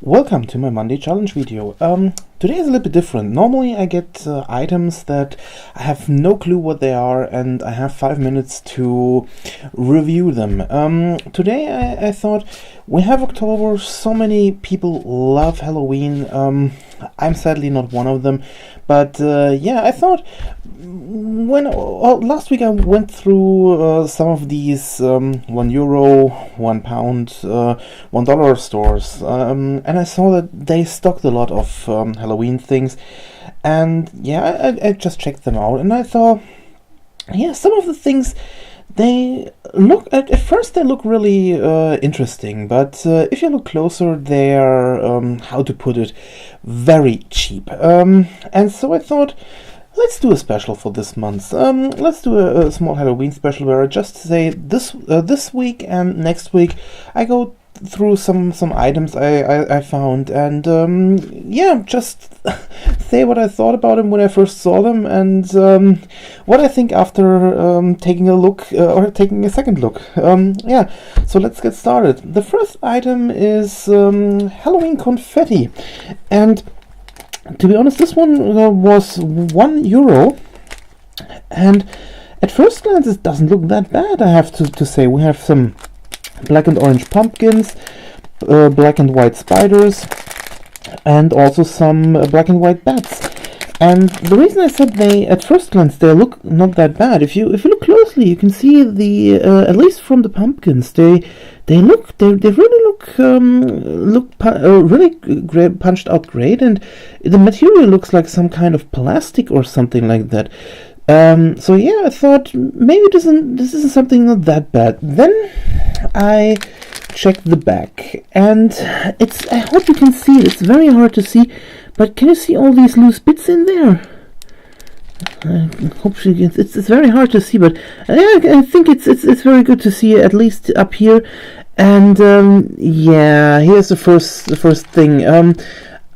Welcome to my Monday challenge video. Today is a little bit different. Normally I get items that I have no clue what they are and I have 5 minutes to review them. Today I thought we have October, so many people love Halloween. I'm sadly not one of them, but yeah, I thought last week I went through some of these €1, £1, $1 stores, and I saw that they stocked a lot of Halloween things, and yeah, I just checked them out, and I thought, yeah, some of the things, they look, at first they look really interesting, but if you look closer, they're, how to put it, very cheap. And so I thought, let's do a special for this month. Let's do a small Halloween special where I just say this week and next week I go through some items I found, and yeah, just say what I thought about them when I first saw them, and what I think after taking a look or taking a second look. Yeah, so let's get started. The first item is Halloween confetti, and to be honest, this one was €1, and at first glance it doesn't look that bad, I have to say. We have some black and orange pumpkins, black and white spiders, and also some black and white bats. And the reason I said at first glance they look not that bad, if you look closely, you can see the at least from the pumpkins, they really look really great, punched out great, and the material looks like some kind of plastic or something like that. So yeah, I thought maybe this is something not that bad. Then I checked the back, and I hope you can see it. It's very hard to see, but can you see all these loose bits in there? I hope you can. It's very hard to see, but I think it's very good to see, at least up here. And yeah, here's the first thing.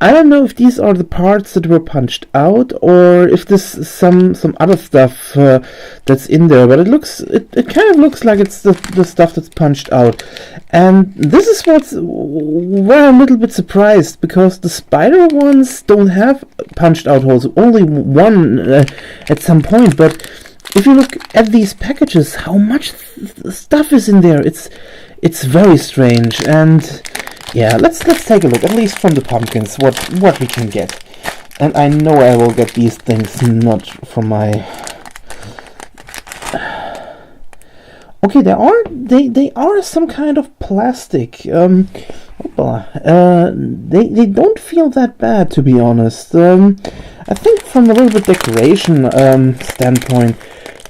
I don't know if these are the parts that were punched out, or if this is some other stuff that's in there, but it kind of looks like it's the stuff that's punched out. And this is where I'm a little bit surprised, because the spider ones don't have punched out holes, only one at some point. But if you look at these packages, how much stuff is in there, it's very strange. And yeah, let's take a look, at least from the pumpkins, what we can get. And I know I will get these things not from my... Okay, they are some kind of plastic. They don't feel that bad, to be honest. I think from a little bit decoration standpoint,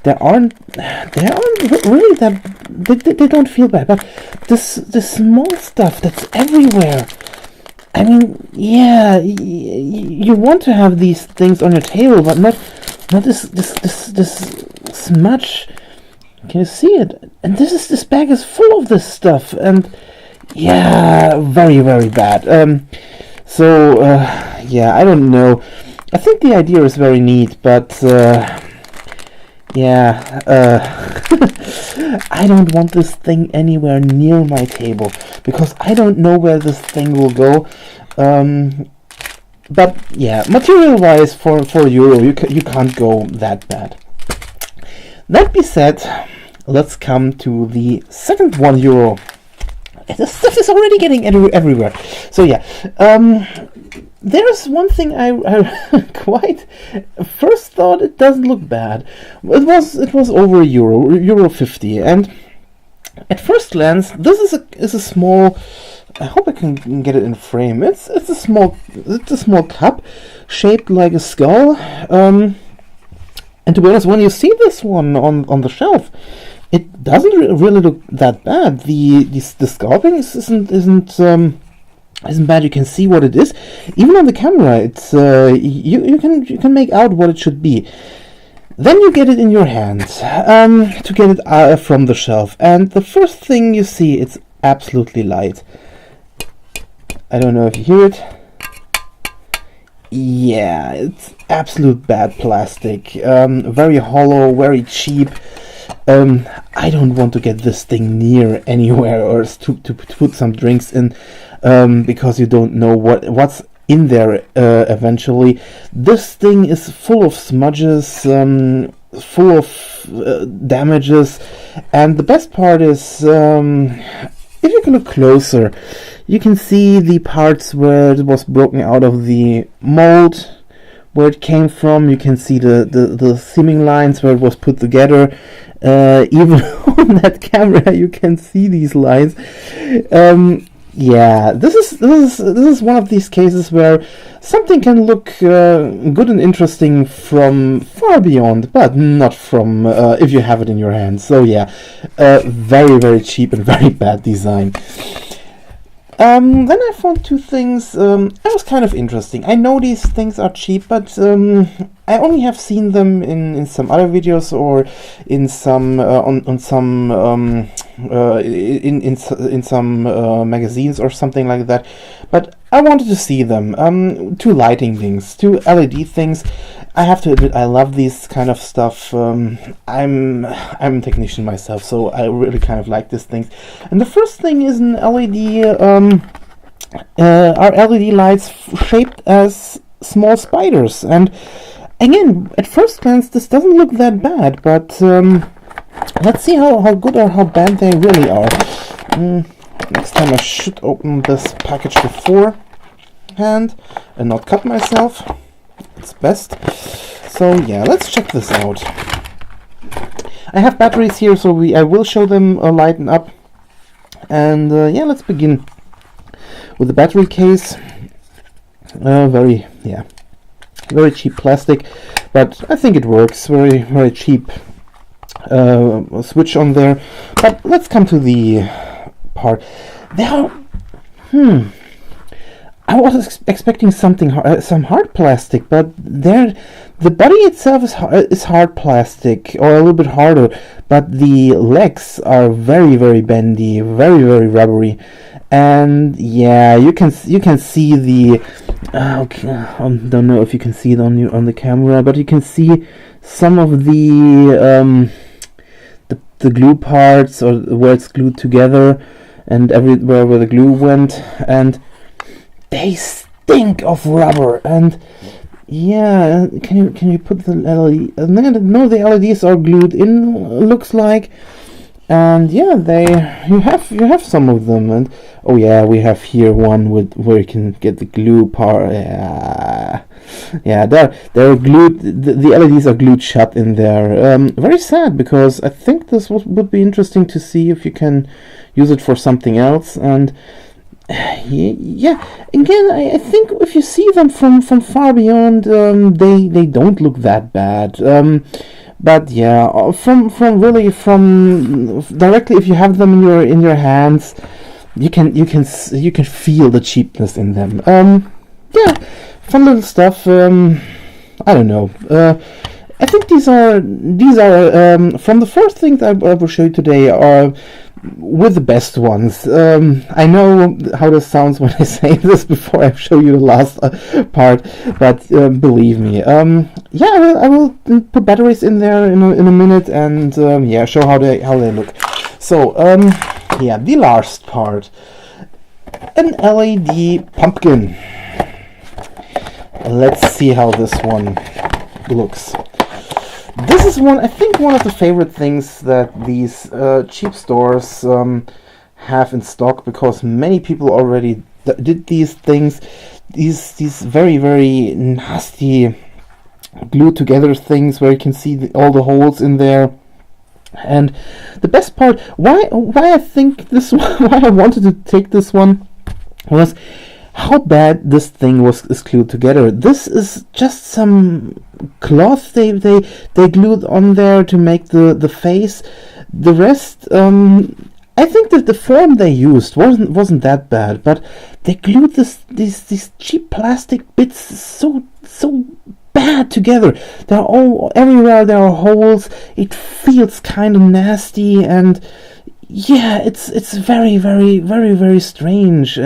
they aren't really that. They don't feel bad, but this small stuff that's everywhere. I mean, yeah, you want to have these things on your table, but not this smudge. Can you see it? And this bag is full of this stuff, and yeah, very, very bad. So yeah, I don't know. I think the idea is very neat, but yeah, I don't want this thing anywhere near my table, because I don't know where this thing will go. But yeah, material-wise, for €1, you can't go that bad. That being said, let's come to the second €1. The stuff is already getting everywhere. So yeah, there's one thing I quite first thought it doesn't look bad. It was over €1.50, and at first glance this is a small. I hope I can get it in frame. It's a small cup shaped like a skull. And to be honest, when you see this one on the shelf, it doesn't really look that bad. The sculpting isn't bad. You can see what it is. Even on the camera, it's you can make out what it should be. Then you get it in your hands to get it from the shelf, and the first thing you see, it's absolutely light. I don't know if you hear it. Yeah, it's absolute bad plastic. Very hollow, very cheap. I don't want to get this thing near anywhere or to put some drinks in. because you don't know what's in there eventually. This thing is full of smudges, full of damages, and the best part is, if you can look closer, you can see the parts where it was broken out of the mold, where it came from. You can see the seaming lines where it was put together. Even on that camera you can see these lines. Yeah, this is one of these cases where something can look good and interesting from far beyond, but not from if you have it in your hands. So yeah, very, very cheap and very bad design. Then I found two things that was kind of interesting. I know these things are cheap, but I only have seen them in some other videos or in some on some in some magazines or something like that. But I wanted to see them. Two lighting things, two LED things. I have to admit, I love these kind of stuff. I'm a technician myself, so I really kind of like these things. And the first thing is an LED. Are LED lights shaped as small spiders, and again, at first glance, this doesn't look that bad. But let's see how good or how bad they really are. Next time I should open this package beforehand and not cut myself. It's best. So yeah, let's check this out. I have batteries here, so I will show them lighten up. And yeah, let's begin with the battery case. Very cheap plastic, but I think it works. Very, very cheap switch on there. But let's come to the part. They are I was expecting something some hard plastic, but the body itself is hard plastic, or a little bit harder, but the legs are very, very bendy, very, very rubbery, and yeah, you can see the okay, I don't know if you can see it on the camera, but you can see some of the glue parts, or where it's glued together, and everywhere where the glue went, and they stink of rubber. And yeah, can you put the LED? No, the LEDs are glued in, looks like. And yeah, you have some of them. And oh yeah, we have here one where you can get the glue part. Yeah, they're glued. The LEDs are glued shut in there. Very sad, because I think this would be interesting to see if you can use it for something else. And yeah, again, I think if you see them from far beyond, they don't look that bad. But yeah, from directly, if you have them in your hands, you can feel the cheapness in them. Yeah, fun little stuff. I don't know. I think these are from the first things I will show you today are with the best ones. I know how this sounds when I say this before I show you the last part, but believe me. Yeah, I will put batteries in there in a minute, and yeah, show how they look. So yeah, the last part, an LED pumpkin. Let's see how this one looks. This is one of the favorite things that these cheap stores have in stock, because many people already did these things, these very, very nasty glued together things where you can see all the holes in there. And the best part, why I think this one, why I wanted to take this one, was how bad this thing is glued together. This is just some cloth they glued on there to make the face. The rest, I think that the form they used wasn't that bad, but they glued these cheap plastic bits so bad together. They're all everywhere. There are holes. It feels kind of nasty, and yeah, it's very, very, very, very strange.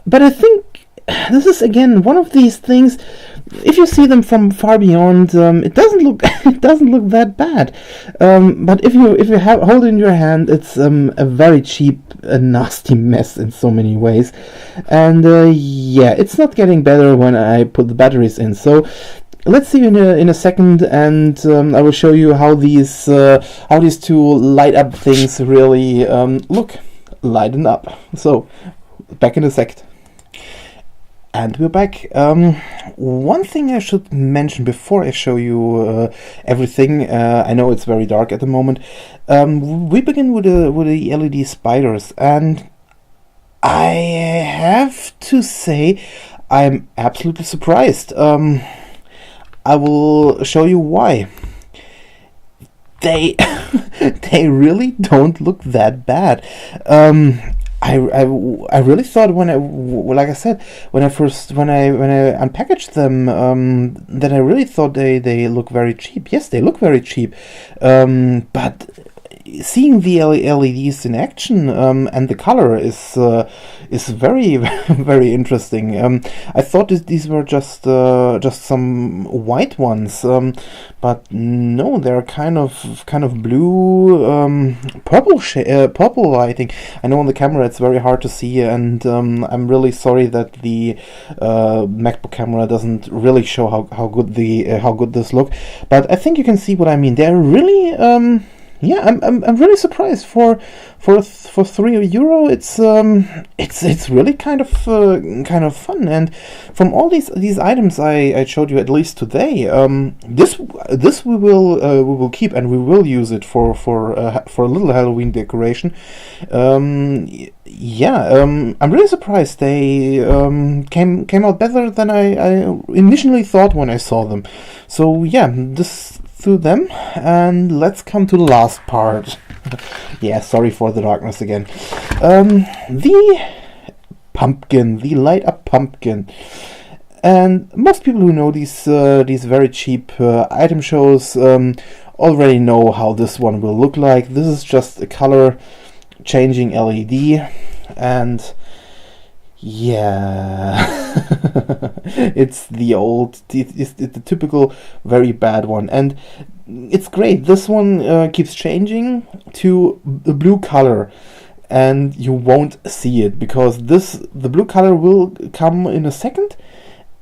But I think this is again one of these things. If you see them from far beyond, it doesn't look that bad. But if you hold it in your hand, it's a very cheap a nasty mess in so many ways. And yeah, it's not getting better when I put the batteries in. So let's see in a second, and I will show you how these two light up things really look lighten up. So back in a sec. And we're back. One thing I should mention before I show you everything, I know it's very dark at the moment. We begin with the LED spiders, and I have to say I'm absolutely surprised. I will show you why. They they really don't look that bad. I really thought like I said, when I unpackaged them, that I really thought they look very cheap. Yes, they look very cheap, but seeing the LEDs in action and the color is very very interesting. I thought these were just some white ones, but no, they're kind of blue, purple lighting. I know on the camera it's very hard to see, and I'm really sorry that the MacBook camera doesn't really show how good this look. But I think you can see what I mean. They're really yeah, I'm really surprised for €3. It's really kind of fun. And from all these items I showed you, at least today, this we will keep, and we will use it for a little Halloween decoration. Yeah, I'm really surprised they came out better than I initially thought when I saw them. So yeah, this through them, and let's come to the last part. Yeah, sorry for the darkness again. The pumpkin, the light up pumpkin. And most people who know these very cheap item shows already know how this one will look like. This is just a color changing LED, and yeah, it's the typical very bad one, and it's great. This one keeps changing to the blue color, and you won't see it because the blue color will come in a second,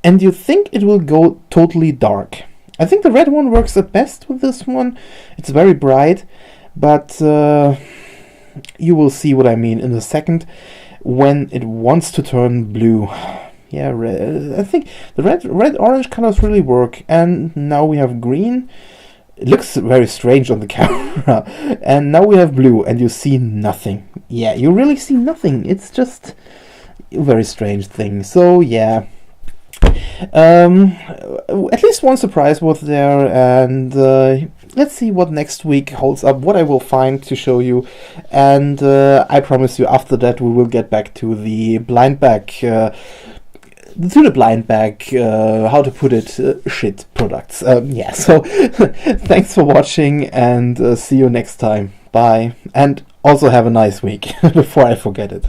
and you think it will go totally dark. I think the red one works the best with this one. It's very bright, but you will see what I mean in a second when it wants to turn blue. Yeah, red. I think the red orange colors really work, and now we have green. It looks very strange on the camera, and now we have blue, and you see nothing. Yeah, you really see nothing. It's just a very strange thing. So yeah, at least one surprise was there, and let's see what next week holds up, what I will find to show you, and I promise you after that we will get back to the blind bag, how to put it, shit products. Yeah, so thanks for watching, and see you next time. Bye, and also have a nice week before I forget it.